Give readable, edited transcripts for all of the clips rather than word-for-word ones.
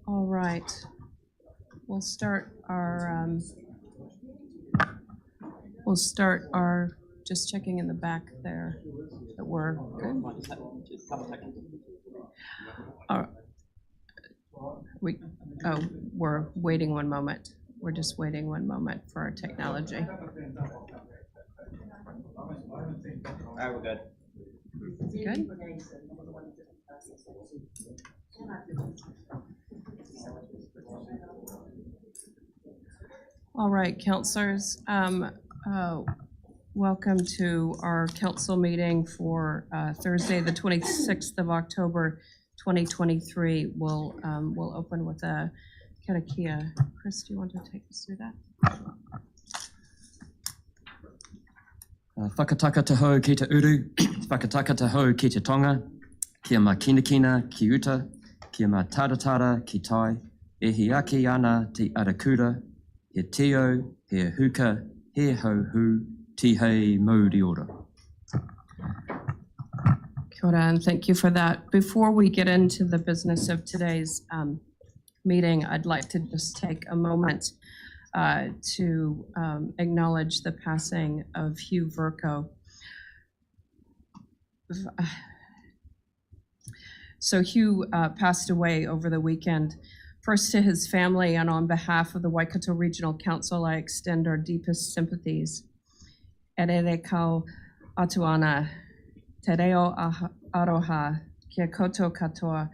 All right, we'll start our just checking in the back there that we're good. We're waiting one moment. We're just waiting one moment for our technology. All right, we're good. Good. All right, councilors, welcome to our council meeting for Thursday, the 26th of October, 2023. We'll open with a karakia. Chris, do you want to take us through that? Whakataka taho ki te uru, whakataka taho ki te tonga, kia ma kinakina ki uta, kia ma taratara ki tai, e hi ake ana te arakura, he teo, he huka, he hauhu, ti hei mauri ora. Kia ora, and thank you for that. Before we get into the business of today's meeting, I'd like to just take a moment to acknowledge the passing of Hugh Verco. So Hugh passed away over the weekend. First, to his family, and on behalf of the Waikato Regional Council, I extend our deepest sympathies. E rere kau atuana, te reo aroha, kia koto katoa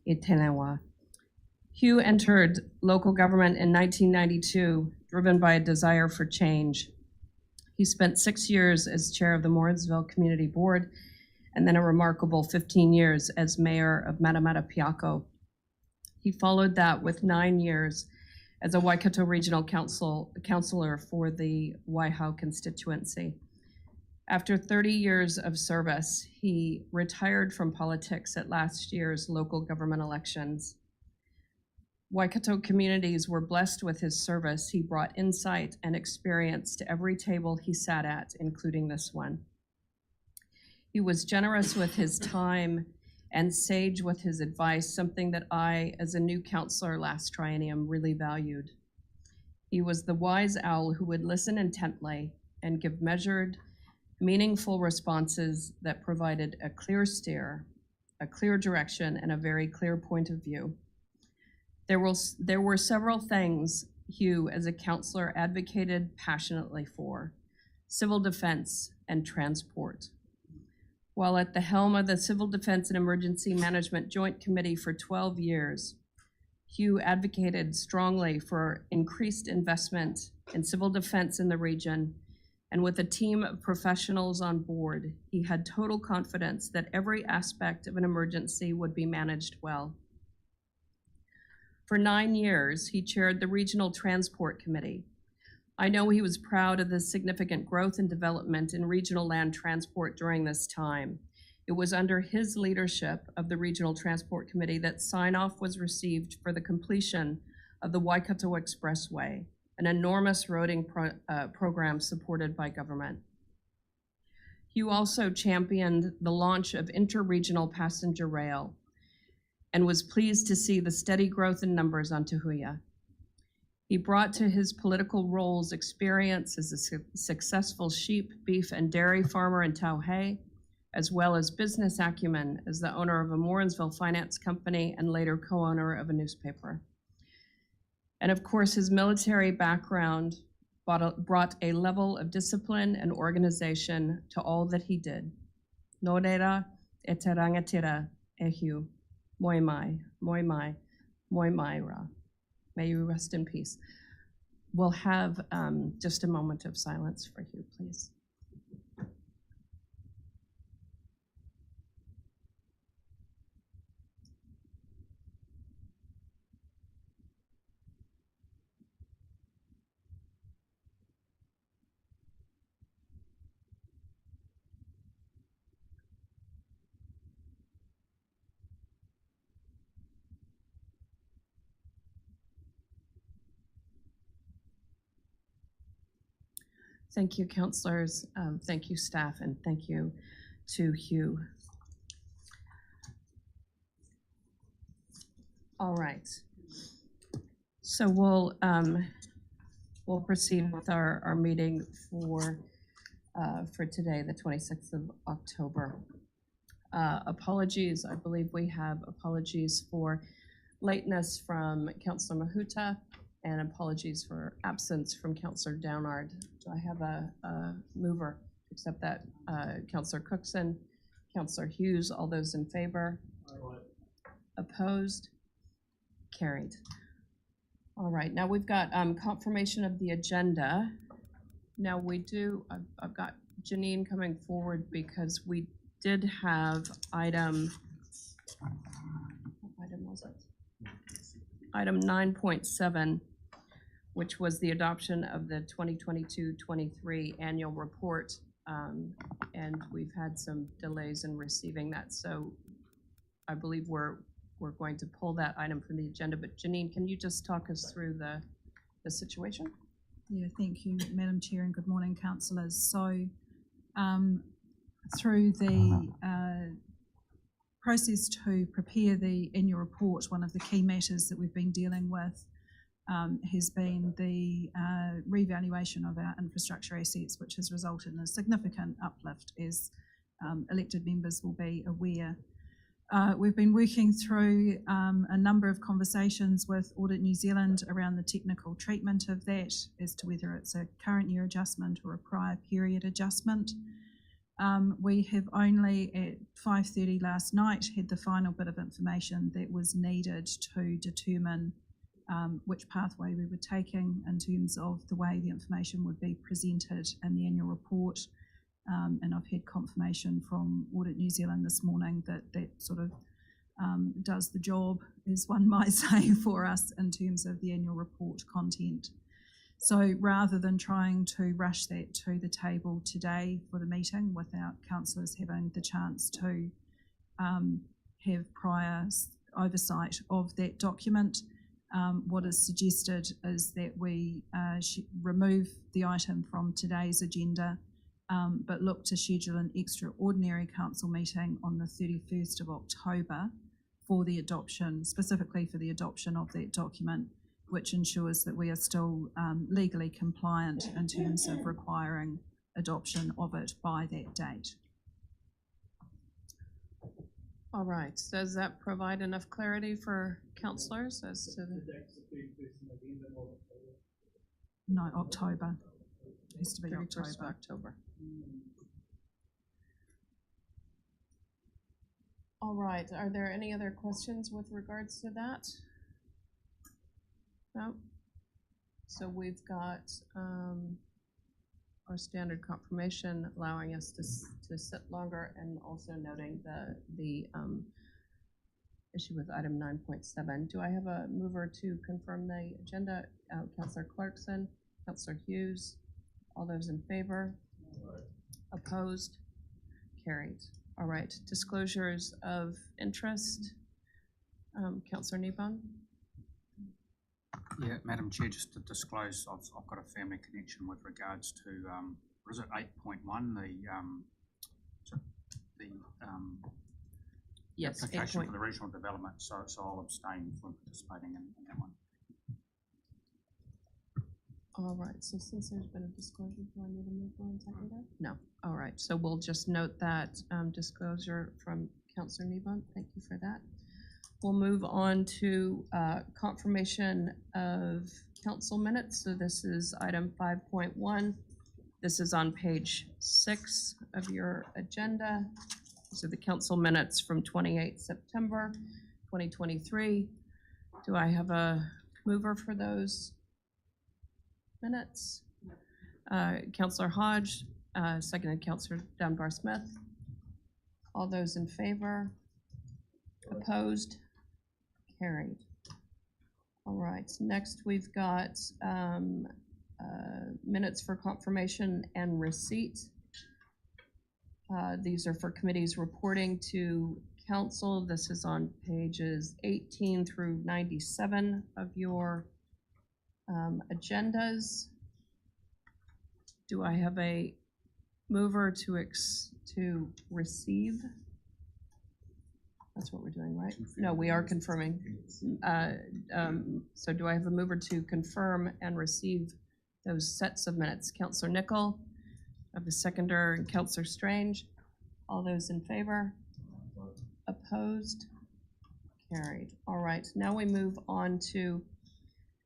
I tenewa. Hugh entered local government in 1992, driven by a desire for change. He spent 6 years as chair of the Morrinsville Community Board, and then a remarkable 15 years as mayor of Matamata Piako. He followed that with 9 years as a Waikato Regional Councilor for the Waihau constituency. After 30 years of service, he retired from politics at last year's local government elections. Waikato communities were blessed with his service. He brought insight and experience to every table he sat at, including this one. He was generous with his time and sage with his advice, something that I, as a new counselor last triennium, really valued. He was the wise owl who would listen intently and give measured, meaningful responses that provided a clear steer, a clear direction, and a very clear point of view. There were several things Hugh, as a counselor, advocated passionately for: civil defense and transport. While at the helm of the Civil Defense and Emergency Management Joint Committee for 12 years, Hugh advocated strongly for increased investment in civil defense in the region, and with a team of professionals on board, he had total confidence that every aspect of an emergency would be managed well. For 9 years, he chaired the Regional Transport Committee. I know he was proud of the significant growth and development in regional land transport during this time. It was under his leadership of the Regional Transport Committee that sign-off was received for the completion of the Waikato Expressway, an enormous roading program supported by government. Hugh also championed the launch of interregional passenger rail and was pleased to see the steady growth in numbers on Tahuya. He brought to his political roles experience as a successful sheep, beef, and dairy farmer in Tauhei, as well as business acumen as the owner of a Morrinsville finance company and later co-owner of a newspaper. And of course, his military background brought a level of discipline and organization to all that he did. Nō reira e te rangatira e Hugh. Moi mai, moi mai, moi mai ra. May you rest in peace. We'll have just a moment of silence for Hugh, please. Thank you, counselors. Thank you, staff, and thank you to Hugh. All right. So we'll proceed with our meeting for today, the 26th of October. Apologies, I believe we have apologies for lateness from Councillor Mahuta and apologies for absence from Councillor Downard. Do I have a mover? Except that Councillor Cookson, Councillor Hughes, all those in favor? Opposed? Carried. All right, now we've got confirmation of the agenda. Now I've got Janine coming forward because we did have item 9.7, which was the adoption of the 2022-23 annual report. And we've had some delays in receiving that. So I believe we're going to pull that item from the agenda. But Janine, can you just talk us through the situation? Yeah, thank you, Madam Chair, and good morning, councillors. So through the process to prepare the annual report, one of the key matters that we've been dealing with has been the revaluation of our infrastructure assets, which has resulted in a significant uplift, as elected members will be aware. We've been working through a number of conversations with Audit New Zealand around the technical treatment of that as to whether it's a current year adjustment or a prior period adjustment. We have only at 5:30 last night had the final bit of information that was needed to determine which pathway we were taking in terms of the way the information would be presented in the annual report. And I've had confirmation from Audit New Zealand this morning that that sort of does the job, as one might say, for us in terms of the annual report content. So rather than trying to rush that to the table today for the meeting without councillors having the chance to have prior oversight of that document, what is suggested is that we remove the item from today's agenda, but look to schedule an extraordinary council meeting on the 31st of October for the adoption, specifically for the adoption of that document, which ensures that we are still legally compliant in terms of requiring adoption of it by that date. All right, does that provide enough clarity for councillors as to the... No, October. It has to be 31st of October. October. All right, are there any other questions with regards to that? No? So we've got our standard confirmation allowing us to sit longer, and also noting the issue with item 9.7. Do I have a mover to confirm the agenda? Councillor Clarkson, Councillor Hughes, all those in favor? Opposed? Carried. All right, disclosures of interest. Councillor Nebon? Yeah, Madam Chair, just to disclose, I've got a family connection with regards to, what is it, 8.1, the Yes, application for the regional development, so I'll abstain from participating in that one. All right, so since there's been a disclosure, do I need a mover and seconder? No. All right, so we'll just note that disclosure from Councillor Nebon. Thank you for that. We'll move on to confirmation of council minutes. So this is item 5.1. This is on page 6 of your agenda. These are the council minutes from 28 September 2023. Do I have a mover for those minutes? Councillor Hodge, seconded Councillor Dunbar-Smith. All those in favor? Opposed? Carried. All right, next we've got minutes for confirmation and receipt. These are for committees reporting to council. This is on pages 18 through 97 of your agendas. do I have a mover to receive? That's what we're doing, right? No, we are confirming. So do I have a mover to confirm and receive those sets of minutes? Counselor Nichol, I have a seconder, and Counselor Strange. All those in favor? Opposed? Carried. All right, now we move on to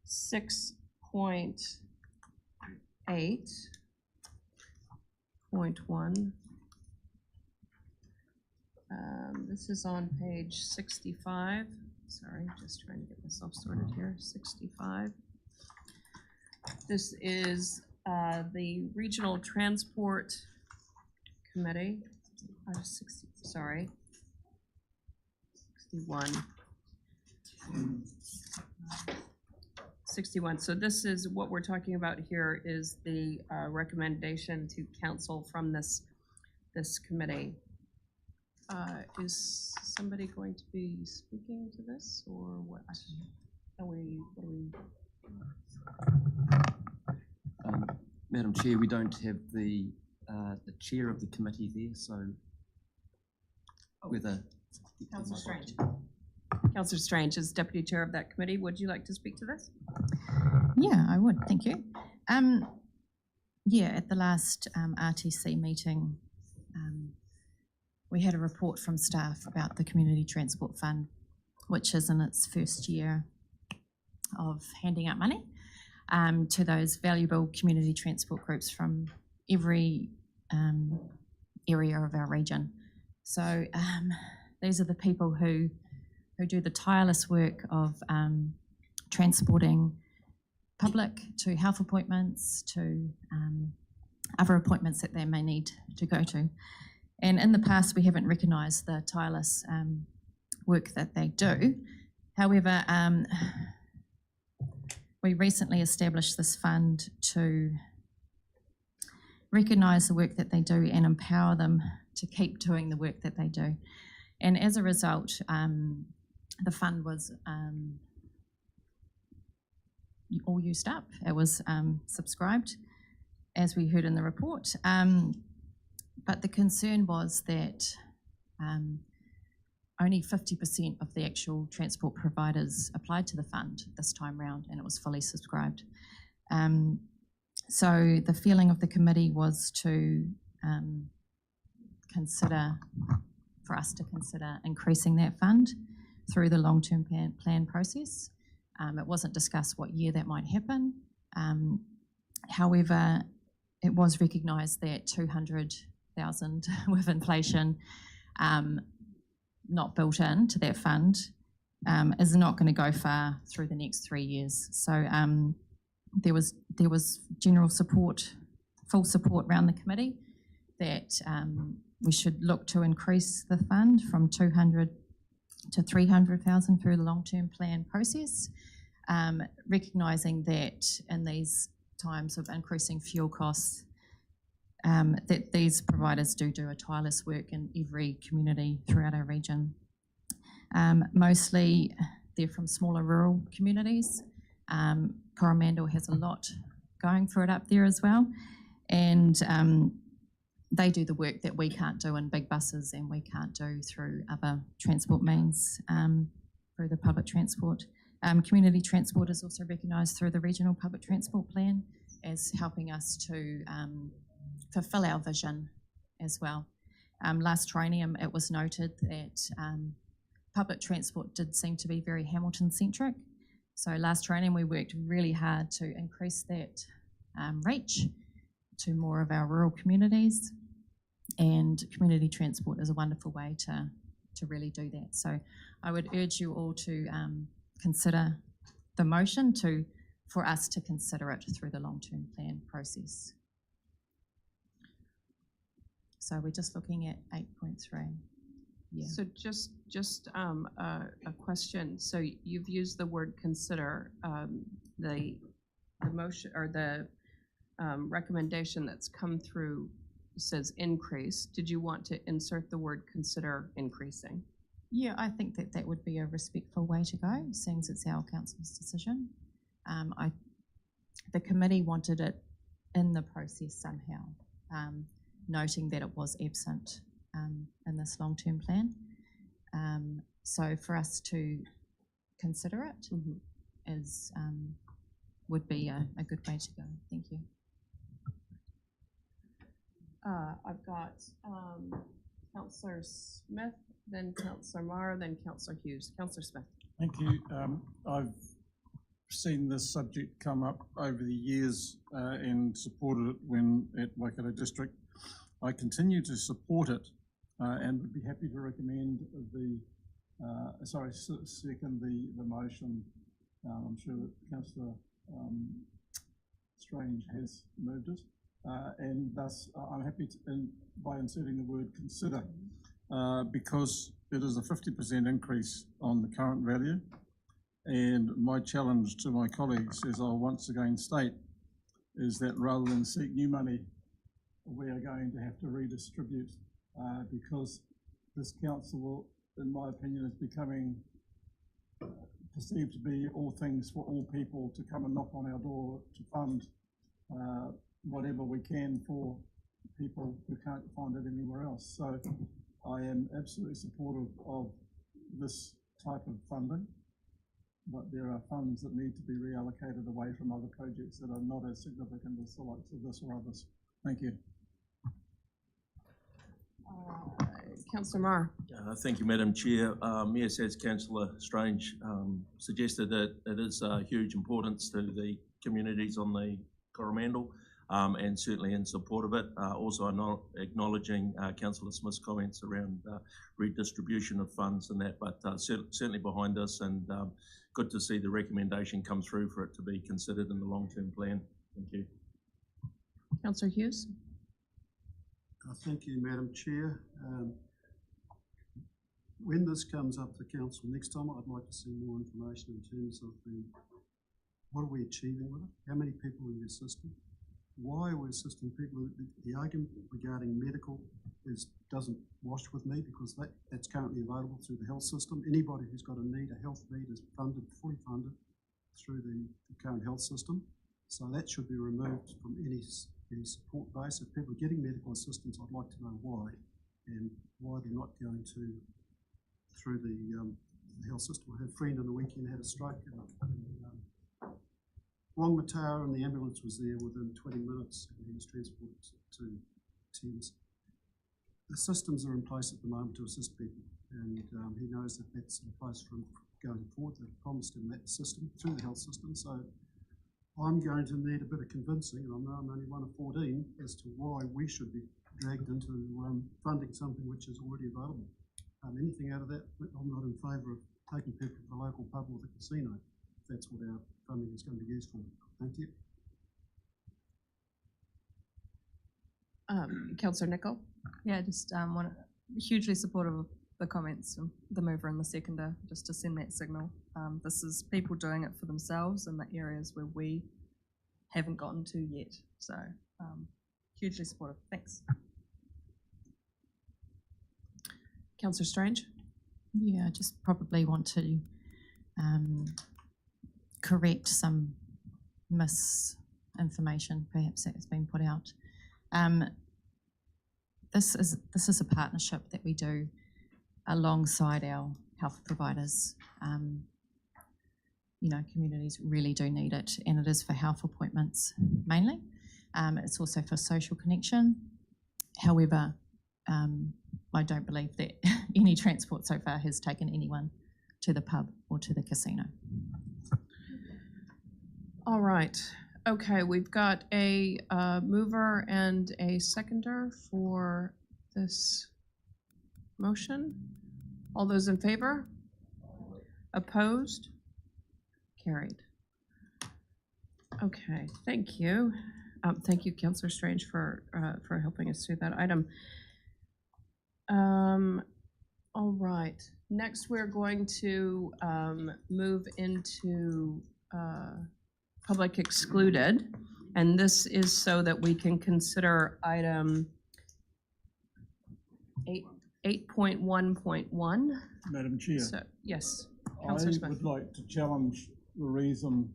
6.8.1. This is on page 65. Sorry, just trying to get myself sorted here. 65. This is the Regional Transport Committee. 61. 61. So this is what we're talking about here is the recommendation to council from this committee. Is somebody going to be speaking to this, or what? Madam Chair, we don't have the chair of the committee there, so whether... Councillor Strange. Councillor Strange is deputy chair of that committee. Would you like to speak to this? Yeah, I would, thank you. Yeah, at the last RTC meeting, we had a report from staff about the Community Transport Fund, which is in its first year of handing out money to those valuable community transport groups from every area of our region. So these are the people who do the tireless work of transporting public to health appointments, to other appointments that they may need to go to. And in the past, we haven't recognised the tireless work that they do. However, we recently established this fund to recognise the work that they do and empower them to keep doing the work that they do. And as a result, the fund was all used up. It was subscribed, as we heard in the report. But the concern was that only 50% of the actual transport providers applied to the fund this time round, and it was fully subscribed. So the feeling of the committee was to for us to consider increasing that fund through the long-term plan process. It wasn't discussed what year that might happen. However, it was recognised that 200,000 with inflation not built into that fund is not going to go far through the next 3 years. So there was general support, full support around the committee that we should look to increase the fund from 200 to 300,000 through the long-term plan process, recognising that in these times of increasing fuel costs, that these providers do a tireless work in every community throughout our region. Mostly they're from smaller rural communities. Coromandel has a lot going for it up there as well, and they do the work that we can't do in big buses and we can't do through other transport means, through the public transport. Community transport is also recognised through the Regional Public Transport Plan as helping us to fulfil our vision as well. Last triennium, it was noted that public transport did seem to be very Hamilton-centric. So last triennium, we worked really hard to increase that reach to more of our rural communities, and community transport is a wonderful way to really do that. So I would urge you all to consider the motion for us to consider it through the long-term plan process. So we're just looking at 8.3. Yeah. So just a question. So you've used the word consider. The motion or the recommendation that's come through says increase. Did you want to insert the word consider increasing? Yeah, I think that would be a respectful way to go, seeing as it's our council's decision. The committee wanted it in the process somehow, noting that it was absent in this long-term plan. So for us to consider it is would be a good way to go. Thank you. I've got Councillor Smith, then Councillor Marr, then Councillor Hughes. Councillor Smith. Thank you. I've seen this subject come up over the years and supported it when at Waikato District. I continue to support it and would be happy to recommend the, second the motion. I'm sure that Councillor Strange has moved it. And thus I'm happy to, by inserting the word consider, because it is a 50% increase on the current value. And my challenge to my colleagues, as I'll once again state, is that rather than seek new money, we are going to have to redistribute because this council, in my opinion, is becoming perceived to be all things for all people, to come and knock on our door to fund whatever we can for people who can't find it anywhere else. So I am absolutely supportive of this type of funding, but there are funds that need to be reallocated away from other projects that are not as significant as the likes of this or others. Thank you. Councillor Marr. Thank you, Madam Chair. Yes, as Councillor Strange suggested, that it is huge importance to the communities on the Coromandel, and certainly in support of it. Also acknowledging Councillor Smith's comments around redistribution of funds and that, but certainly behind us, and good to see the recommendation come through for it to be considered in the long-term plan. Thank you. Councillor Hughes. Thank you, Madam Chair. When this comes up to Council next time, I'd like to see more information in terms of what are we achieving with it? How many people in your system? Why are we assisting people? The argument regarding medical doesn't wash with me, because that's currently available through the health system. Anybody who's got a need, a health need, is fully funded through the current health system. So that should be removed from any support base. If people are getting medical assistance, I'd like to know why, and why they're not going through the health system. I had a friend on the weekend had a stroke in Wangmatara, and the ambulance was there within 20 minutes, and he was transported to Thames. The systems are in place at the moment to assist people, and he knows that that's in place from going forward. They've promised him that system through the health system. So I'm going to need a bit of convincing, and I know I'm only one of 14, as to why we should be dragged into funding something which is already available. Anything out of that, I'm not in favour of taking people to the local pub or the casino, if that's what our funding is going to be used for. Thank you. Councillor Nicol. Yeah, just hugely supportive of the comments from the mover and the seconder, just to send that signal. This is people doing it for themselves in the areas where we haven't gotten to yet. So hugely supportive. Thanks. Councillor Strange. Yeah, I just probably want to correct some misinformation perhaps that has been put out. This is a partnership that we do alongside our health providers. You know, communities really do need it, and it is for health appointments mainly. It's also for social connection. However, I don't believe that any transport so far has taken anyone to the pub or to the casino. All right. Okay, we've got a mover and a seconder for this motion. All those in favor? Opposed? Carried. Okay, thank you. Thank you, Councillor Strange, for helping us through that item. All right. Next, we're going to move into public excluded, and this is so that we can consider item 8.1.1. Madam Chair. So, yes, I Councillor Smith. would like to challenge the reason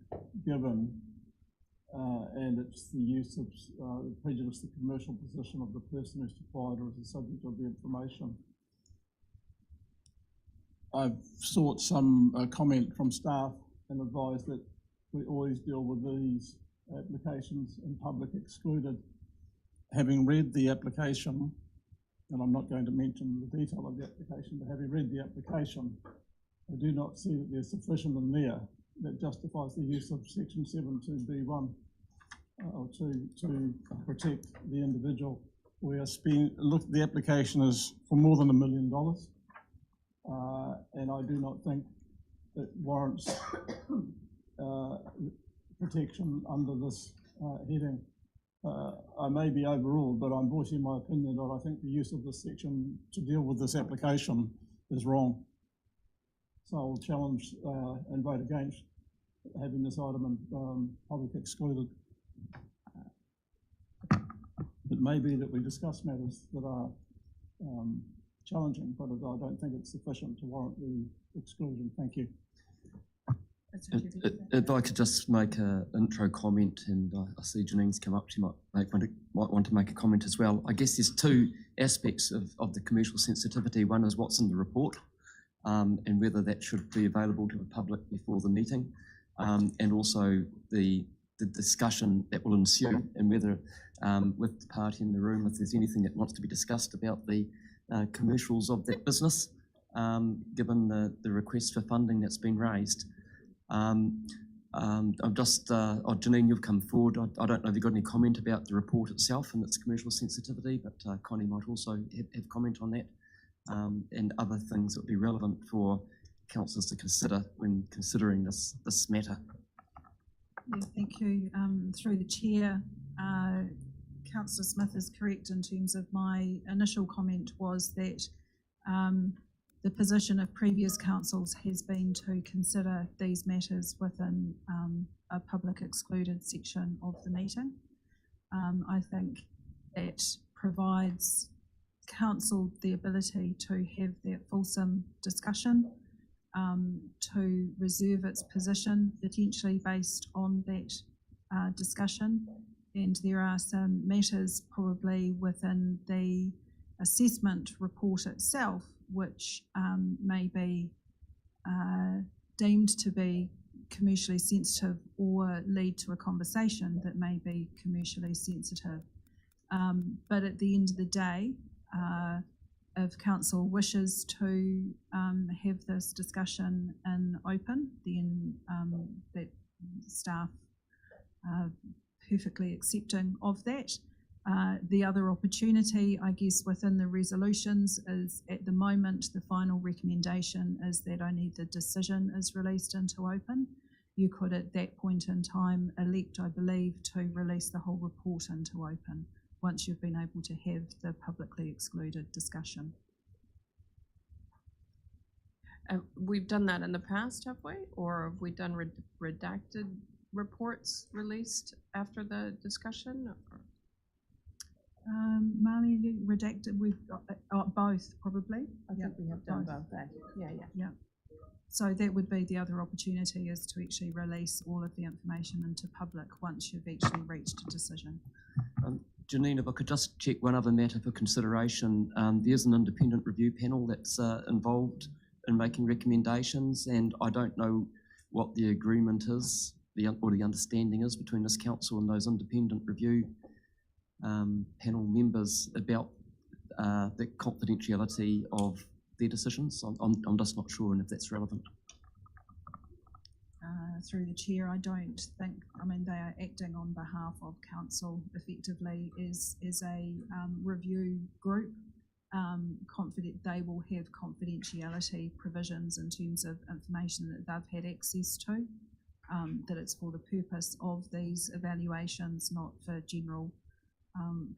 given and it's the use of prejudice the commercial position of the person who's acquired or is the subject of the information. I've sought some comment from staff and advised that we always deal with these applications in public excluded. Having read the application, and I'm not going to mention the detail of the application, but having read the application, I do not see that there's sufficient in there that justifies the use of section 7.2b1 or to protect the individual. We are the application is for more than $1 million, and I do not think it warrants protection under this heading. I may be overruled, but I'm voicing my opinion that I think the use of this section to deal with this application is wrong. So I'll challenge and vote against having this item in public excluded. It may be that we discuss matters that are challenging, but I don't think it's sufficient to warrant the exclusion. Thank you. If I could just make an intro comment, and I see Janine's come up, she might want to make a comment as well. I guess there's two aspects of the commercial sensitivity. One is what's in the report, and whether that should be available to the public before the meeting, and also the discussion that will ensue, and whether with the party in the room, if there's anything that wants to be discussed about the commercials of that business, given the request for funding that's been raised. I'm just, Janine, you've come forward. I don't know if you've got any comment about the report itself and its commercial sensitivity, but Connie might also have comment on that, and other things that would be relevant for councillors to consider when considering this matter. Yeah, thank you. Through the chair, Councillor Smith is correct in terms of my initial comment was that the position of previous councils has been to consider these matters within a public excluded section of the meeting. I think it provides council the ability to have that fulsome discussion, to reserve its position potentially based on that discussion. And there are some matters probably within the assessment report itself which may be deemed to be commercially sensitive or lead to a conversation that may be commercially sensitive. But at the end of the day, if council wishes to have this discussion in open, then that staff are perfectly accepting of that. The other opportunity, I guess, within the resolutions is at the moment the final recommendation is that only the decision is released into open. You could at that point in time elect, I believe, to release the whole report into open once you've been able to have the publicly excluded discussion. We've done that in the past, have we? Or have we done redacted reports released after the discussion? Marley, you redacted, we've got both probably. I think we have done both. Yeah. So that would be the other opportunity, is to actually release all of the information into public once you've actually reached a decision. Janine, if I could just check one other matter for consideration. There's an independent review panel that's involved in making recommendations, and I don't know what the agreement is, or the understanding is between this council and those independent review panel members about the confidentiality of their decisions. I'm just not sure, and if that's relevant. Through the chair, I don't think, I mean, they are acting on behalf of council effectively as a review group. They will have confidentiality provisions in terms of information that they've had access to, that it's for the purpose of these evaluations, not for general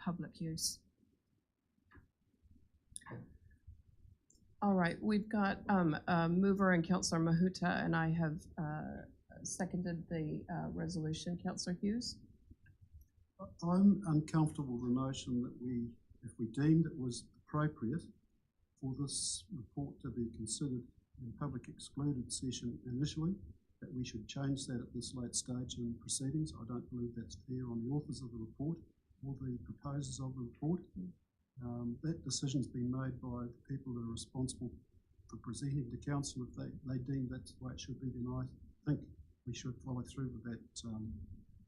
public use. All right, we've got a mover and Councillor Mahuta, and I have seconded the resolution. Councillor Hughes? I'm uncomfortable with the notion that if we deemed it was appropriate for this report to be considered in public excluded session initially, that we should change that at this late stage in proceedings. I don't believe that's fair on the authors of the report or the proposers of the report. That decision's been made by the people that are responsible for presenting to council. If they deem that's the way it should be, then I think we should follow through with that,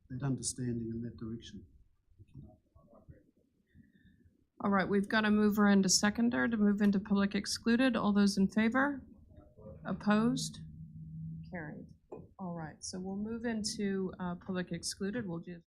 that understanding in that direction. All right, we've got a mover and a seconder to move into public excluded. All those in favor? Opposed? Carried. All right, so we'll move into public excluded. We'll just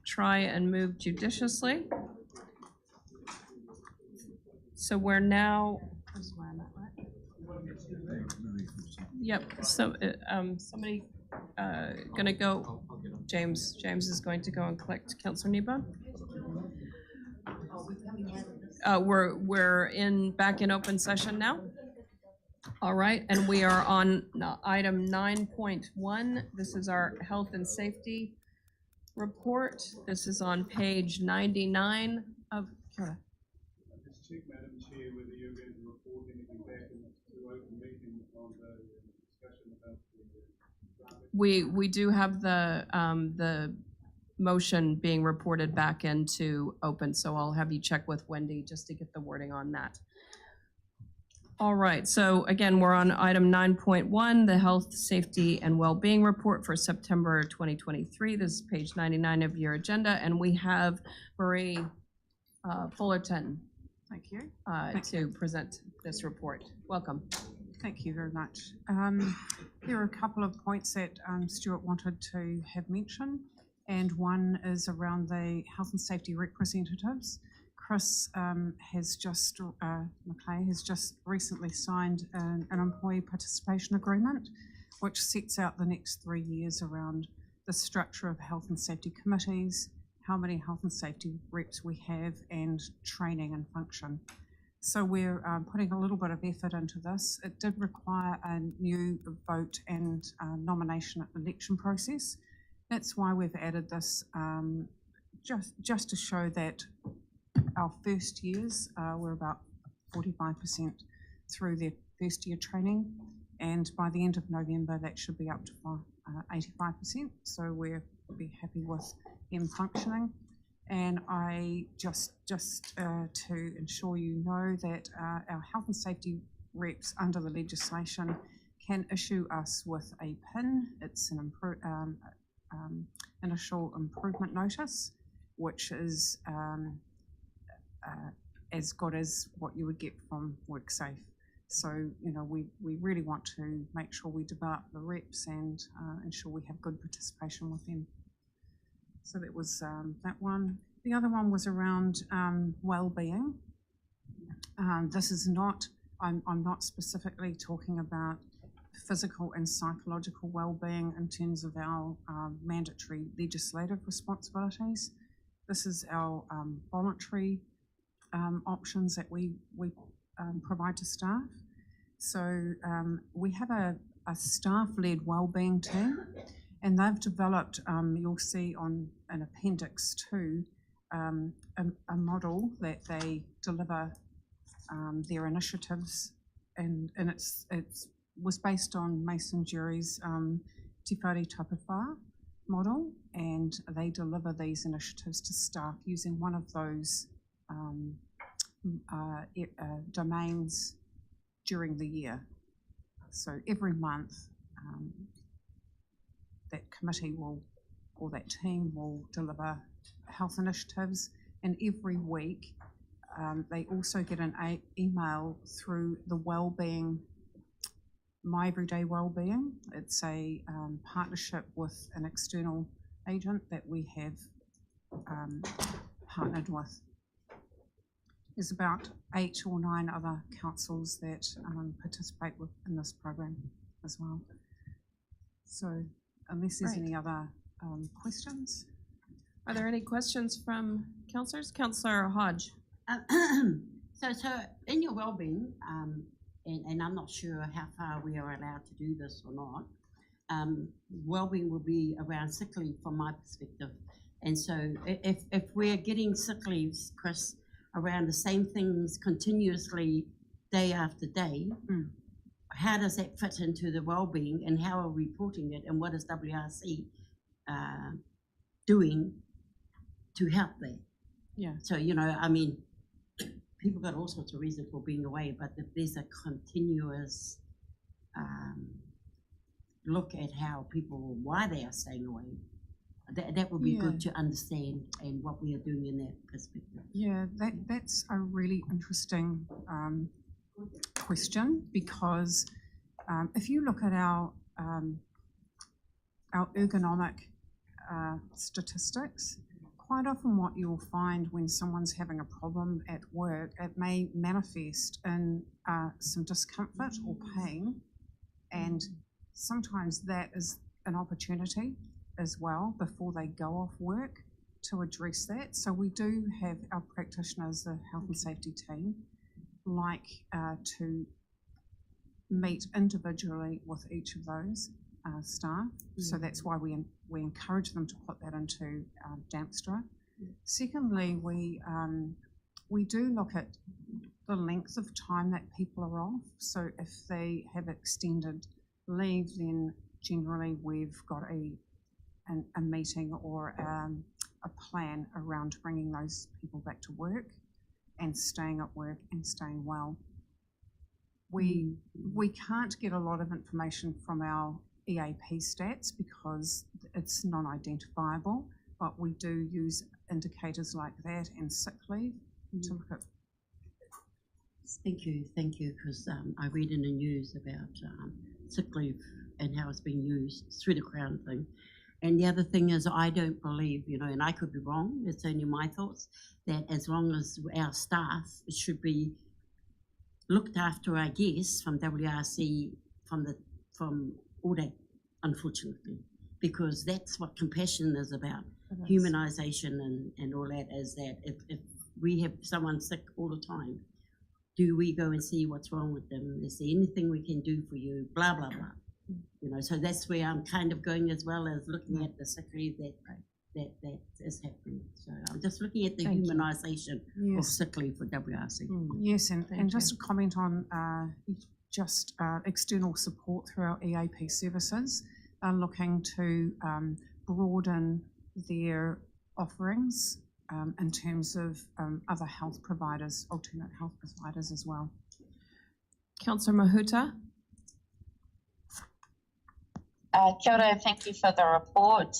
try and move judiciously. So we're now, this is where I'm at, right? Yep, so, somebody, gonna go, James is going to go and collect Councillor Nebo. We're back in open session now. All right, and we are on item 9.1. This is our health and safety report. This is on page 99 of, Kia Just check, Madam Chair, whether you're going to report anything back into open meeting on the discussion about the. We do have the motion being reported back into open, so I'll have you check with Wendy just to get the wording on that. All right, so again, we're on item 9.1, the Health, Safety, and Wellbeing Report for September 2023. This is page 99 of your agenda, and we have Marie Fullerton Thank you. to present this report. Welcome. Thank you very much. There are a couple of points that Stuart wanted to have mentioned, and one is around the health and safety representatives. Chris McKay has just recently signed an employee participation agreement, which sets out the next 3 years around the structure of health and safety committees, how many health and safety reps we have, and training and function. So we're putting a little bit of effort into this. It did require a new vote and nomination election process. That's why we've added this, just to show that our first years, we're about 45% through their first year training, and by the end of November, that should be up to 85%. So we'll be happy with them functioning. And I just to ensure you know that our health and safety reps under the legislation can issue us with a PIN. It's an initial improvement notice, which is as good as what you would get from WorkSafe. So, you know, we really want to make sure we develop the reps and ensure we have good participation with them. So that was that one. The other one was around well-being. This is not, I'm not specifically talking about physical and psychological well-being in terms of our mandatory legislative responsibilities. This is our voluntary options that we provide to staff. So we have a staff-led wellbeing team, and they've developed, you'll see on an Appendix 2, a model that they deliver their initiatives, and it was based on Mason Jury's Te Whare Tapawhā model, and they deliver these initiatives to staff using one of those domains during the year. So every month, that committee will, or that team will deliver health initiatives, and every week they also get an email through the wellbeing, My Everyday Wellbeing. It's a partnership with an external agent that we have partnered with. There's about 8 or 9 other councils that participate in this program as well. So unless there's any other questions. Are there any questions from councillors? Councillor Hodge. So in your wellbeing, and I'm not sure how far we are allowed to do this or not, wellbeing will be around sick leave from my perspective. And so if we're getting sick leaves, Chris, around the same things continuously day after day, how does that fit into the wellbeing, and how are we reporting it, and what is WRC doing to help that? Yeah. So, you know, I mean, people got all sorts of reasons for being away, but if there's a continuous look at how people, why they are staying away, that would be good to understand, and what we are doing in that perspective. Yeah, that's a really interesting question, because if you look at our ergonomic statistics, quite often what you'll find when someone's having a problem at work, it may manifest in some discomfort or pain, and sometimes that is an opportunity as well before they go off work to address that. So we do have our practitioners, the health and safety team, like to meet individually with each of those staff. So that's why we encourage them to put that into Dampstra. Secondly, we do look at the length of time that people are off. So if they have extended leave, then generally we've got a meeting or a plan around bringing those people back to work and staying at work and staying well. We can't get a lot of information from our EAP stats because it's non-identifiable, but we do use indicators like that and sick leave to look at. Thank you, because I read in the news about sick leave and how it's being used through the Crown thing. And the other thing is, I don't believe, and I could be wrong, it's only my thoughts, that as long as our staff, it should be looked after, I guess, from WRC, from all that, unfortunately, because that's what compassion is about, humanisation and all that, is that if we have someone sick all the time, do we go and see what's wrong with them? Is there anything we can do for you? Blah, blah, blah. So that's where I'm kind of going, as well as looking at the sick leave that is happening. So I'm just looking at the humanisation of sick leave for WRC. Yes, and just a comment on external support through our EAP services. Are looking to broaden their offerings in terms of other health providers, alternate health providers as well. Councillor Mahuta. Kia ora, thank you for the report.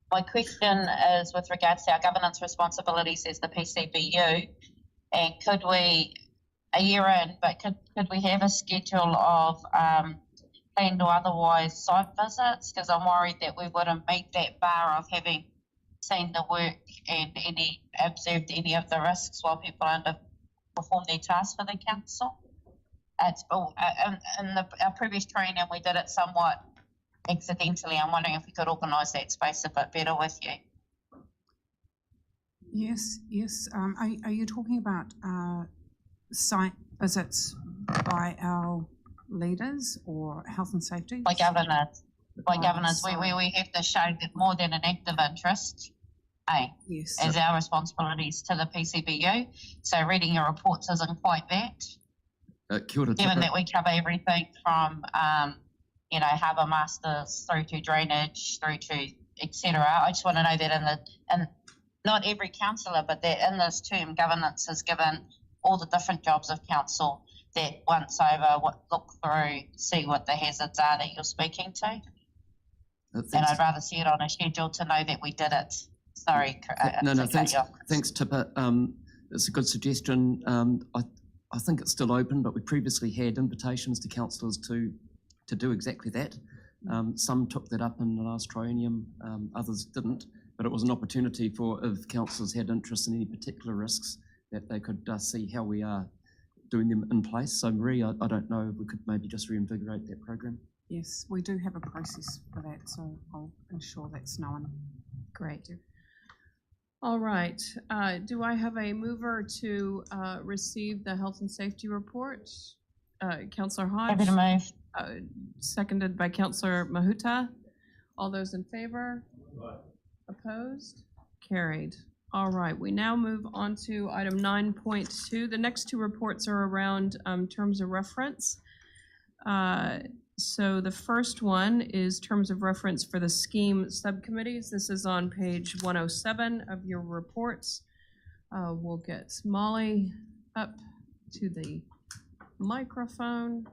My question is with regards to our governance responsibilities as the PCBU, and could we have a schedule of planned or otherwise site visits? Because I'm worried that we wouldn't meet that bar of having seen the work and observed any of the risks while people perform their tasks for the council. In our previous training, we did it somewhat accidentally. I'm wondering if we could organise that space a bit better with you. Yes. Are you talking about site visits by our leaders or health and safety? By governors. We have to show that more than an active interest. Yes. As our responsibilities to the PCBU. So reading your reports isn't quite that. Kia ora, Given Tupa. that we cover everything from, harbour masters through to drainage, through to etc. I just want to know that in not every councillor, but that in this term, governance has given all the different jobs of council that once over, look through, see what the hazards are that you're speaking to. And I'd rather see it on a schedule to know that we did it. Sorry. Thanks, Tipper. It's a good suggestion. I think it's still open, but we previously had invitations to councillors to do exactly that. Some took that up in the last triennium, others didn't, but it was an opportunity for, if councillors had interest in any particular risks, that they could see how we are doing them in place. So Marie, I don't know if we could maybe just reinvigorate that program. Yes, we do have a process for that, so I'll ensure that's known. Great. All right. Do I have a mover to receive the health and safety report? Councillor Hodge. Happy to move. Seconded by Councillor Mahuta. All those in favor? Opposed? Carried. All right, we now move on to item 9.2. The next two reports are around terms of reference. So the first one is terms of reference for the scheme subcommittees. This is on page 107 of your reports. We'll get Molly up to the microphone.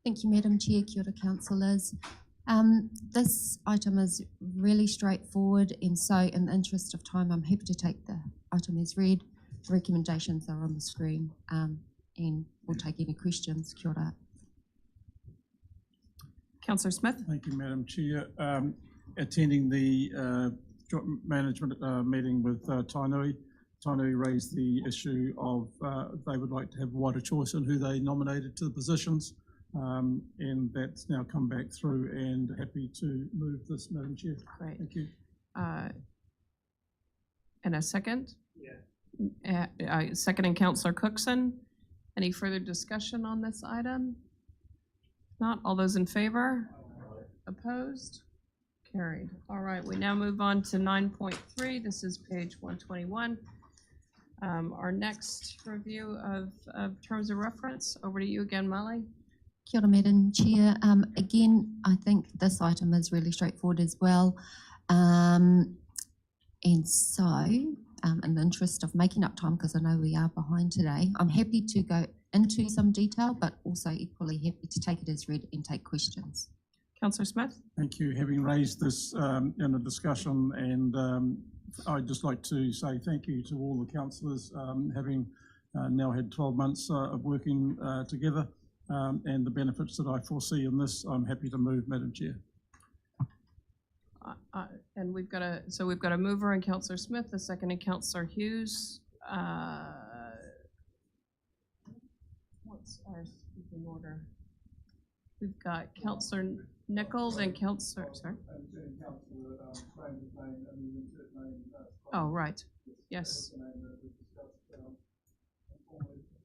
Thank you, Madam Chair. Kia ora, councillors. This item is really straightforward, and so in the interest of time, I'm happy to take the item as read. The recommendations are on the screen, and we'll take any questions. Kia ora. Councillor Smith. Thank you, Madam Chair. attending the joint management meeting with Tainui. Tainui raised the issue of they would like to have wider choice in who they nominated to the positions, and that's now come back through, and happy to move this, Madam Chair. Great. Thank you. And a second? Yeah. Seconding Councillor Cookson. Any further discussion on this item? Not, all those in favor? Opposed? Carried. All right, we now move on to 9.3. This is page 121. Our next review of terms of reference. Over to you again, Molly. Kia ora, Madam Chair. Again, I think this item is really straightforward as well. And so, in the interest of making up time, because I know we are behind today, I'm happy to go into some detail, but also equally happy to take it as read and take questions. Councillor Smith. Thank you. Having raised this in a discussion, and I'd just like to say thank you to all the councillors, having now had 12 months of working together, and the benefits that I foresee in this. I'm happy to move, Madam Chair. And we've got a mover in Councillor Smith, a second in Councillor Hughes. What's our speaking order? We've got Councillor Nichols and Councillor, sorry? Oh, right, yes.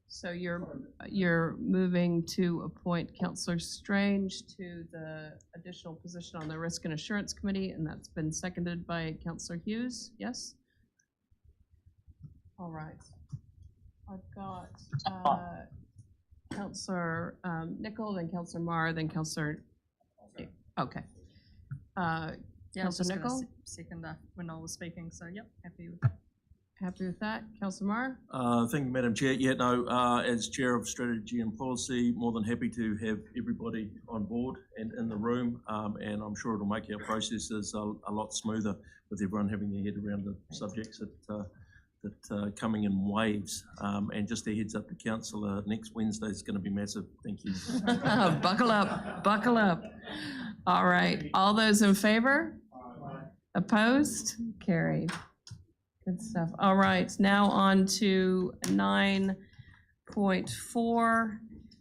So you're moving to appoint Councillor Strange to the additional position on the Risk and Assurance Committee, and that's been seconded by Councillor Hughes, yes? All right. I've got Councillor Nichols and Councillor Marr, then Councillor, okay. Yeah, Councillor Nichols? Second when I was speaking, so yep, happy with that. Happy with that. Councillor Marr? Thank you, Madam Chair. Yeah, no, as Chair of Strategy and Policy, more than happy to have everybody on board and in the room, and I'm sure it'll make our processes a lot smoother with everyone having their head around the subjects that coming in waves. And just a heads up to Councillor, next Wednesday is going to be massive. Thank you. Buckle up, buckle up. All right, all those in favor? Opposed? Carried. Good stuff. All right, now on to 9.4.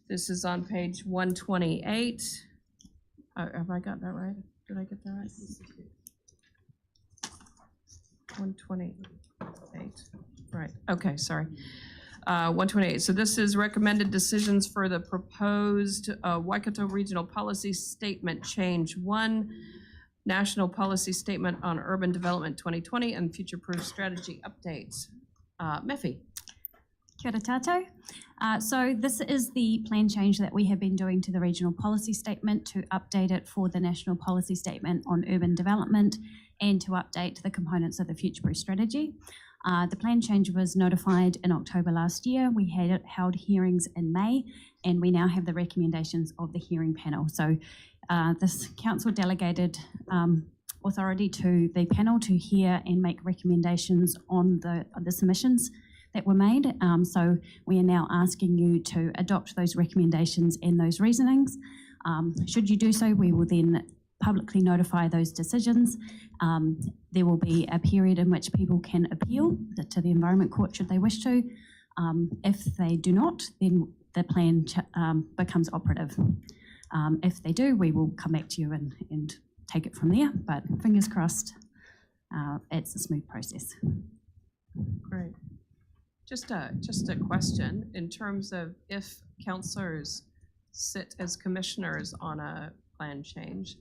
This is on page 128. Have I got that right? Did I get that right? 128. Right, okay, sorry. 128. So this is recommended decisions for the proposed Waikato Regional Policy Statement Change 1, National Policy Statement on Urban Development 2020 and Future-Proof Strategy Updates. Mephi. Kia ora tātou. So this is the plan change that we have been doing to the Regional Policy Statement to update it for the National Policy Statement on Urban Development and to update the components of the Future-Proof Strategy. The plan change was notified in October last year. We had held hearings in May, and we now have the recommendations of the hearing panel. So this council delegated authority to the panel to hear and make recommendations on the submissions that were made. So we are now asking you to adopt those recommendations and those reasonings. Should you do so, we will then publicly notify those decisions. There will be a period in which people can appeal to the Environment Court should they wish to. If they do not, then the plan becomes operative. If they do, we will come back to you and take it from there, but fingers crossed, it's a smooth process. Great. Just a question in terms of if councillors sit as commissioners on a plan change,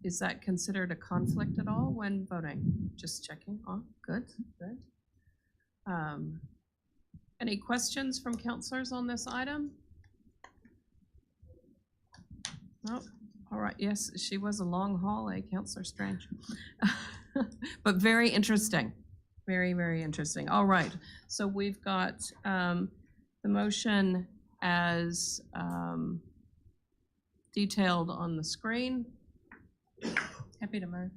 is that considered a conflict at all when voting? Just checking. Oh, good, good. Any questions from councillors on this item? Oh, all right. Yes, she was a long haul, Councillor Strange. But very interesting. Very, very interesting. All right. So we've got the motion as detailed on the screen. Happy to move.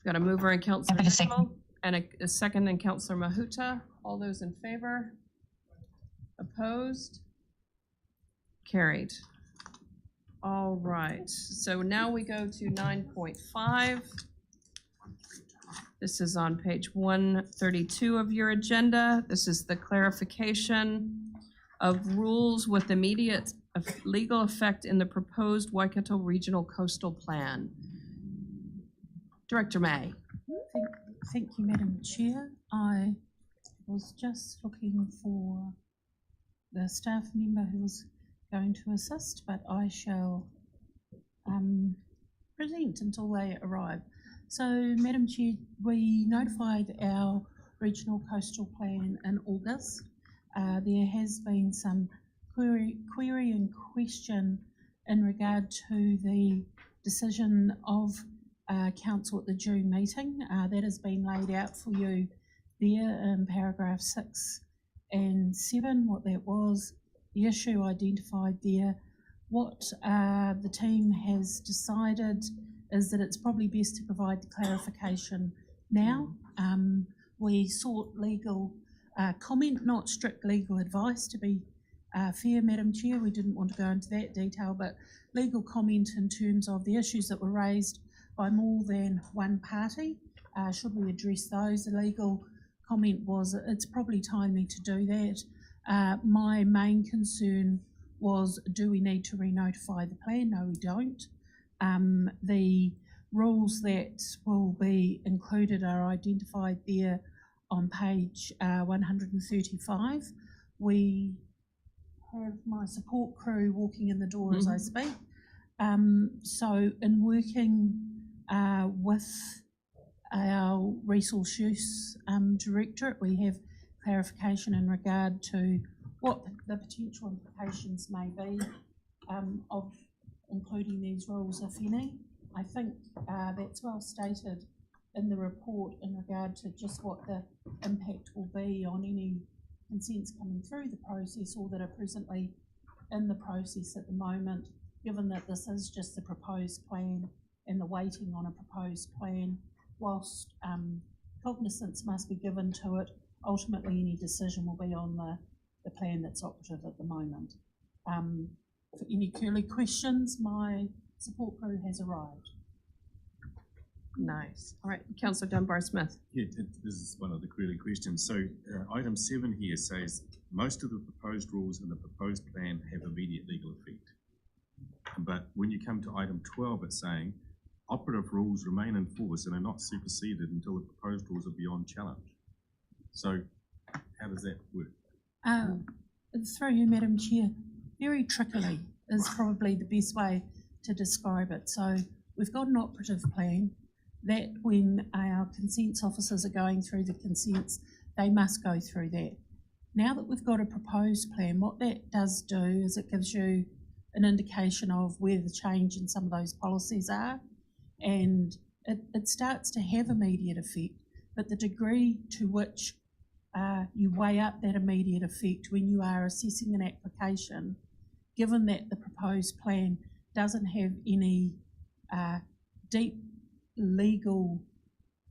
Got a mover in Councillor Nichols and a second in Councillor Mahuta. All those in favor? Opposed? Carried. All right, so now we go to 9.5. This is on page 132 of your agenda. This is the clarification of rules with immediate legal effect in the proposed Waikato Regional Coastal Plan. Director May. Thank you, Madam Chair. I was just looking for the staff member who was going to assist, but I shall present until they arrive. So, Madam Chair, we notified our Regional Coastal Plan in August. There has been some query and question in regard to the decision of Council at the June meeting. That has been laid out for you there in paragraph 6 and 7, what that was, the issue identified there. What the team has decided is that it's probably best to provide the clarification now. We sought legal comment, not strict legal advice, to be fair, Madam Chair. We didn't want to go into that detail, but legal comment in terms of the issues that were raised by more than one party. Should we address those? The legal comment was it's probably timely to do that. My main concern was, do we need to re-notify the plan? No, we don't. The rules that will be included are identified there on page 135. We have my support crew walking in the door as I speak. So in working with our resource use directorate, we have clarification in regard to what the potential implications may be of including these rules, if any. I think that's well stated in the report in regard to just what the impact will be on any consents coming through the process or that are presently in the process at the moment, given that this is just the proposed plan and the waiting on a proposed plan. Whilst cognizance must be given to it, ultimately any decision will be on the plan that's operative at the moment. For any curly questions, my support crew has arrived. Nice. All right, Councillor Dunbar-Smith. Yeah, this is one of the query questions. So item 7 here says, most of the proposed rules in the proposed plan have immediate legal effect. But when you come to item 12, it's saying, operative rules remain in force and are not superseded until the proposed rules are beyond challenge. So how does that work? Through you, Madam Chair, very trickily is probably the best way to describe it. So we've got an operative plan that when our consents officers are going through the consents, they must go through that. Now that we've got a proposed plan, what that does do is it gives you an indication of where the change in some of those policies are, and it starts to have immediate effect, but the degree to which you weigh up that immediate effect when you are assessing an application, given that the proposed plan doesn't have any deep legal,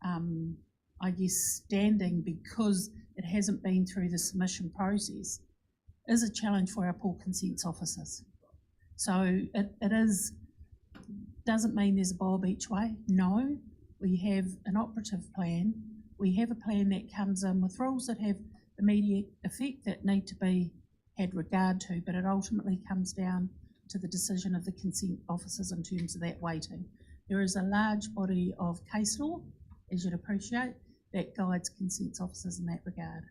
I guess, standing because it hasn't been through the submission process, is a challenge for our poor consents officers. So it doesn't mean there's a bob each way. No, we have an operative plan. We have a plan that comes in with rules that have immediate effect that need to be had regard to, but it ultimately comes down to the decision of the consent officers in terms of that weighting. There is a large body of case law, as you'd appreciate, that guides consent officers in that regard.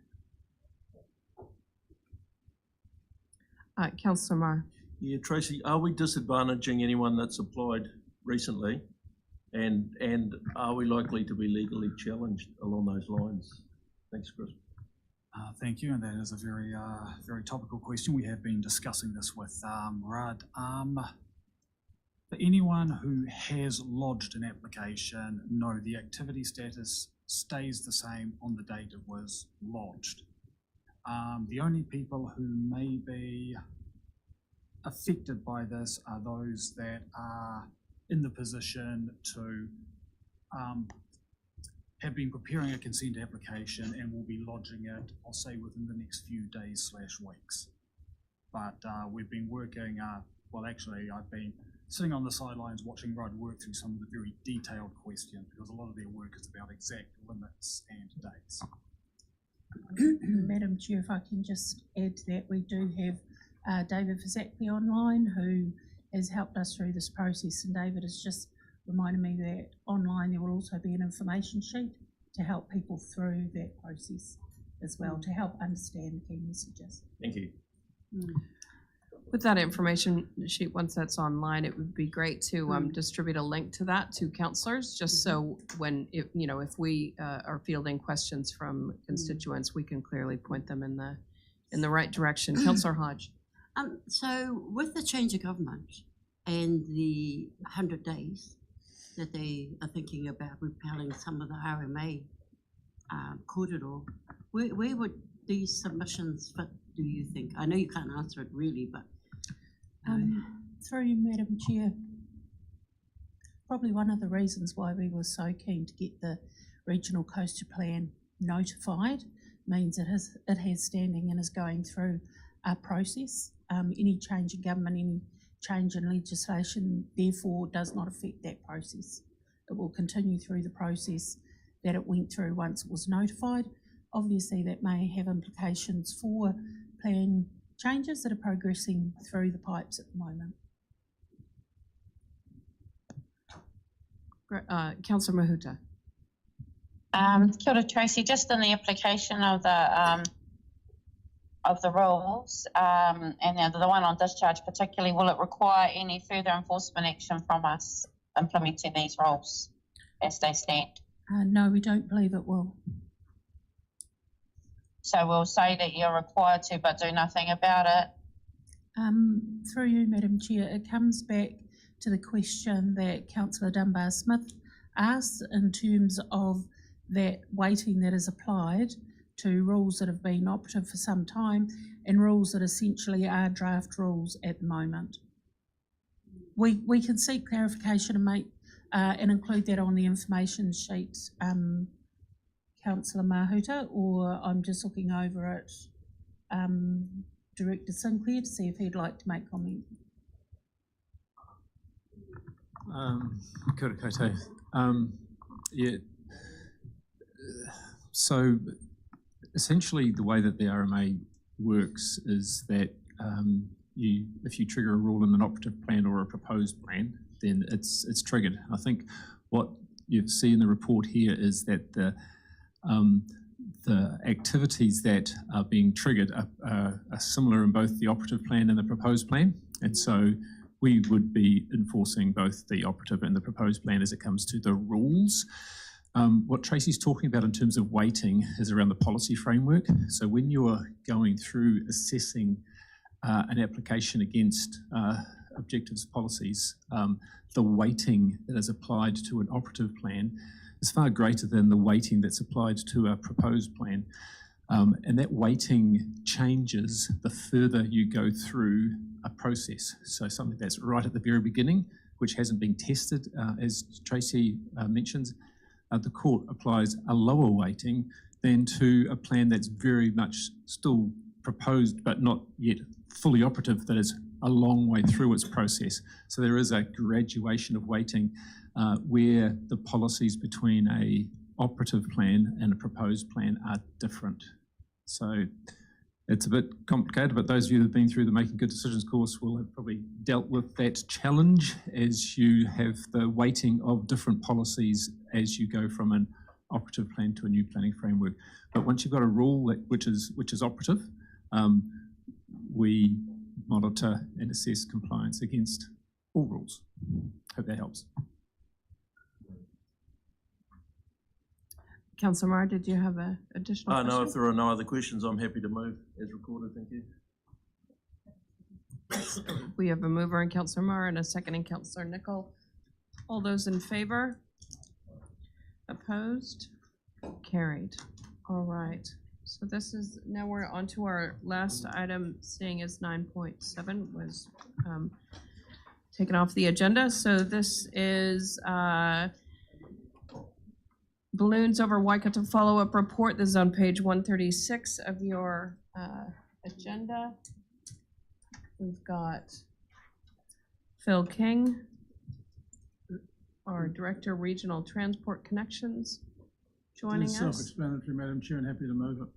Councillor Marr. Yeah, Tracy, are we disadvantaging anyone that's applied recently? And are we likely to be legally challenged along those lines? Thanks, Chris. Thank you, and that is a very, very topical question. We have been discussing this with Rad. For anyone who has lodged an application, no, the activity status stays the same on the date it was lodged. The only people who may be affected by this are those that are in the position to have been preparing a consent application and will be lodging it, I'll say, within the next few days/weeks. But we've been working, well, actually, I've been sitting on the sidelines watching Rudd work through some of the very detailed questions, because a lot of their work is about exact limits and dates. Madam Chair, if I can just add to that, we do have David Fazakli online, who has helped us through this process, and David has just reminded me that online there will also be an information sheet to help people through that process as well, to help understand the key messages. Thank you. With that information sheet, once that's online, it would be great to distribute a link to that to councillors, just so when, if we are fielding questions from constituents, we can clearly point them in the right direction. Councillor Hodge. So with the change of government and the 100 days that they are thinking about repealing some of the RMA corridor, where would these submissions fit, do you think? I know you can't answer it really, but through you, Madam Chair, probably one of the reasons why we were so keen to get the Regional Coastal Plan notified means it has standing and is going through a process. Any change in government, any change in legislation, therefore, does not affect that process. It will continue through the process that it went through once it was notified. Obviously, that may have implications for plan changes that are progressing through the pipes at the moment. Councillor Mahuta. Kia ora, Tracy. Just in the application of the rules, and the one on discharge particularly, will it require any further enforcement action from us implementing these rules as they stand? No, we don't believe it will. So we'll say that you're required to, but do nothing about it? Through you, Madam Chair, it comes back to the question that Councillor Dunbar-Smith asked in terms of that weighting that is applied to rules that have been operative for some time and rules that essentially are draft rules at the moment. We can seek clarification and make and include that on the information sheet, Councillor Mahuta, or I'm just looking over at Director Sinclair to see if he'd like to make comment. Kia ora koutou. Yeah. So essentially the way that the RMA works is that if you trigger a rule in an operative plan or a proposed plan, then it's triggered. I think what you see in the report here is that the activities that are being triggered are similar in both the operative plan and the proposed plan, and so we would be enforcing both the operative and the proposed plan as it comes to the rules. What Tracy's talking about in terms of weighting is around the policy framework. So when you're going through assessing an application against objectives policies, the weighting that is applied to an operative plan is far greater than the weighting that's applied to a proposed plan. And that weighting changes the further you go through a process. So something that's right at the very beginning, which hasn't been tested, as Tracy mentions, the court applies a lower weighting than to a plan that's very much still proposed but not yet fully operative, that is a long way through its process. So there is a graduation of weighting where the policies between a operative plan and a proposed plan are different. So it's a bit complicated, but those of you that have been through the Making Good Decisions course will have probably dealt with that challenge as you have the weighting of different policies as you go from an operative plan to a new planning framework. But once you've got a rule which is operative, we monitor and assess compliance against all rules. Hope that helps. Councillor Marr, did you have an additional question? No, if there are no other questions, I'm happy to move as recorded. Thank you. We have a mover in Councillor Marr and a second in Councillor Nicol. All those in favour? Opposed? Carried. All right. So this is, now we're on to our last item, seeing as 9.7 was taken off the agenda. So this is Balloons over Waikato follow-up report. This is on page 136 of your agenda. We've got Phil King, our Director, Regional Transport Connections, joining It's us. self-explanatory, Madam Chair, and happy to move it.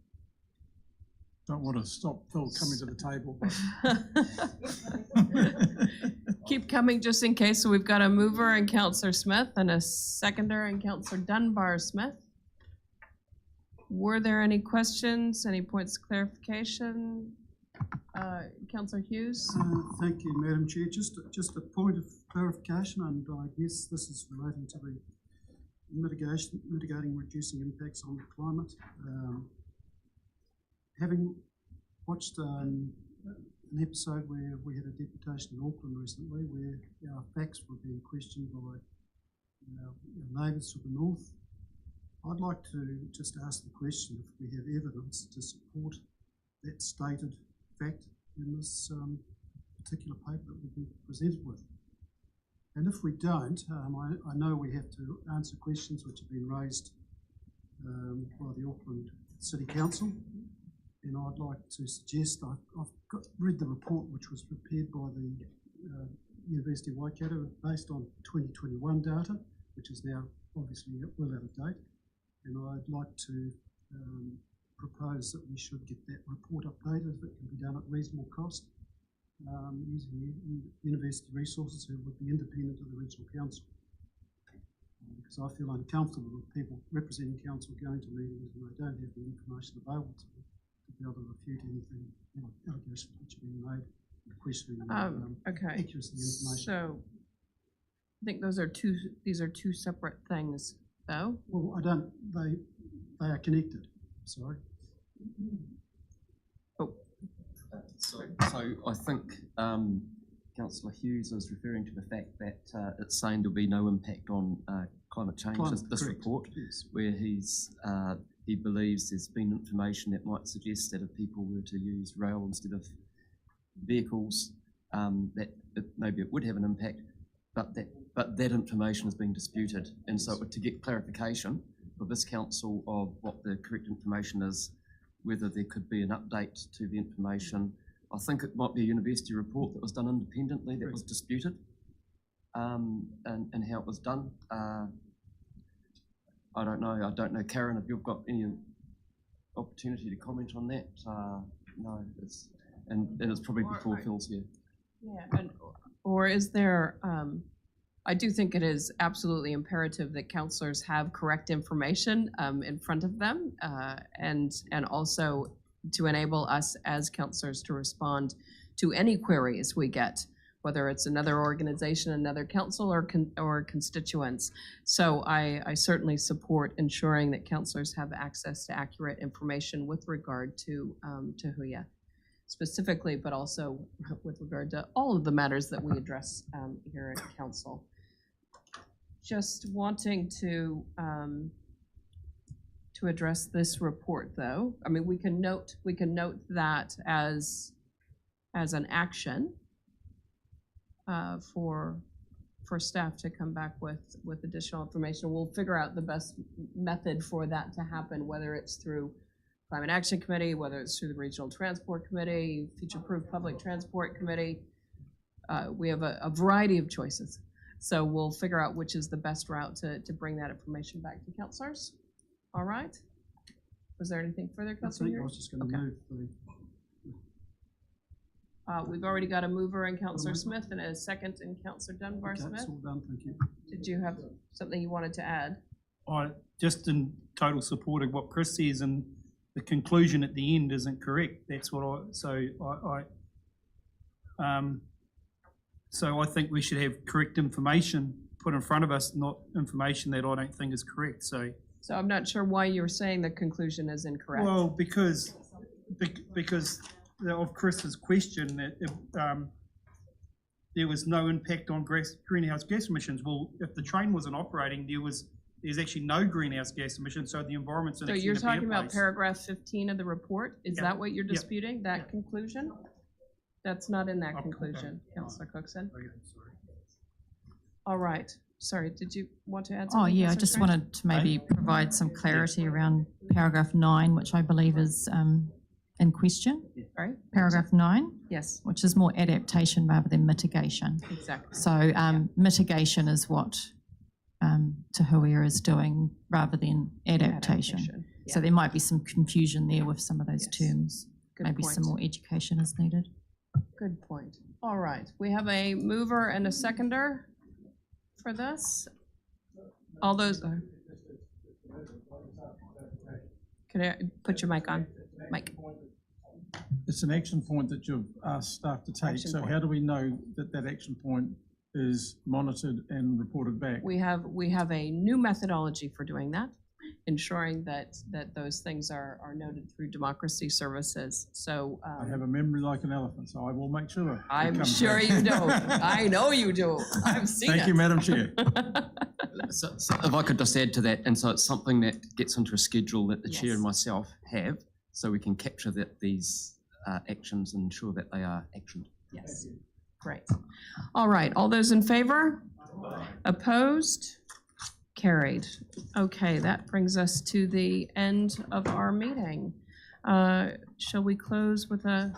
Don't want to stop Phil coming to the table, but Keep coming just in case. So we've got a mover in Councillor Smith and a seconder in Councillor Dunbar Smith. Were there any questions, any points of clarification? Councillor Hughes? Thank you, Madam Chair. Just a point of clarification, and I guess this is relating to the mitigating, reducing impacts on the climate. Having watched an episode where we had a deputation in Auckland recently, where our facts were being questioned by our neighbours to the north, I'd like to just ask the question if we have evidence to support that stated fact in this particular paper that we've been presented with. And if we don't, I know we have to answer questions which have been raised by the Auckland City Council, and I'd like to suggest, I've read the report which was prepared by the University of Waikato based on 2021 data, which is now obviously well out of date, and I'd like to propose that we should get that report updated if it can be done at reasonable cost, using university resources who would be independent of the Regional Council. Because I feel uncomfortable with people representing council going to meetings and they don't have the information available to them to be able to refute anything, allegations which have been made, questioning Okay. accuracy of information. So I think these are two separate things, though. Well, they are connected, sorry. So I think Councillor Hughes is referring to the fact that it's saying there'll be no impact on climate change, this report, yes. where he believes there's been information that might suggest that if people were to use rail instead of vehicles, maybe it would have an impact, but that information is being disputed. And so to get clarification for this council of what the correct information is, whether there could be an update to the information. I think it might be a university report that was done independently that was disputed, and how it was done. I don't know, Karen, if you've got any opportunity to comment on that. No, and it's probably before Phil's here. Yeah, or is there, I do think it is absolutely imperative that councillors have correct information in front of them, and also to enable us as councillors to respond to any queries we get, whether it's another organization, another council, or constituents. So I certainly support ensuring that councillors have access to accurate information with regard to Huia specifically, but also with regard to all of the matters that we address here at council. Just wanting to address this report, though. I mean, we can note that as an action for staff to come back with additional information. We'll figure out the best method for that to happen, whether it's through Climate Action Committee, whether it's through the Regional Transport Committee, Future-Proof Public Transport Committee. We have a variety of choices. So we'll figure out which is the best route to bring that information back to councillors. All right? Was there anything further, Councillor? I was just going to move we've already got a mover in Councillor Smith and a second in Councillor Dunbar Smith. That's all done, thank you. Did you have something you wanted to add? I just in total support of what Chris says, and the conclusion at the end isn't correct. That's what So I think we should have correct information put in front of us, not information that I don't think is correct. So I'm not sure why you're saying the conclusion is incorrect. Well, because of Chris's question that there was no impact on greenhouse gas emissions. Well, if the train wasn't operating, there's actually no greenhouse gas emissions, so the environment's in So you're talking about paragraph 15 of the report? Is that what you're disputing, that conclusion? That's not in that conclusion, Councillor Cookson. All right. Sorry, did you want to add something? Oh, yeah, I Councillor just Strange? wanted to maybe provide some clarity around paragraph 9, which I believe is in question, Right? paragraph 9, Yes, which is more adaptation rather than mitigation. exactly. So mitigation is what Te Huia is doing rather than adaptation. So there might be some confusion there with some of those terms. Good Maybe point. some more education is needed. Good point. All right, we have a mover and a seconder for this. All those, can I put your mic on? Mike? It's an action point that you've asked staff to take, Action so point. how do we know that that action point is monitored and reported back? We have a new methodology for doing that, ensuring that those things are noted through democracy services. So I have a memory like an elephant, so I will make sure. it I'm comes sure back. you do. I know you do. I've seen it. Thank you, Madam Chair. So if I could just add to that, and so it's something that gets into a schedule that the chair and Yes. myself have, so we can capture these actions and ensure that they are actioned. Yes, great. All right, all those in favor? Opposed? Carried. Okay, that brings us to the end of our meeting. Shall we close with a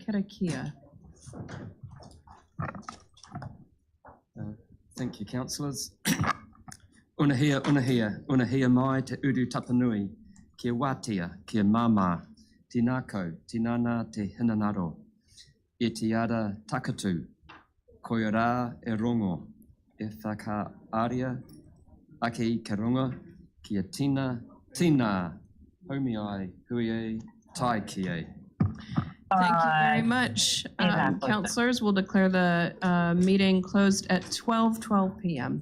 karakia? Thank you, councillors. Unahia, unahia, unahia mai te uru tapanui, kia wātia, kia māmā, tinako, tinana te hinanaro, e te ara takatu, koe rā e rongo, e whakaaria, ake i ka ronga, kia tina, haumi ai, hui e, tai ki e. Thank you very much. Councillors, we'll declare the meeting closed at 12:12 p.m.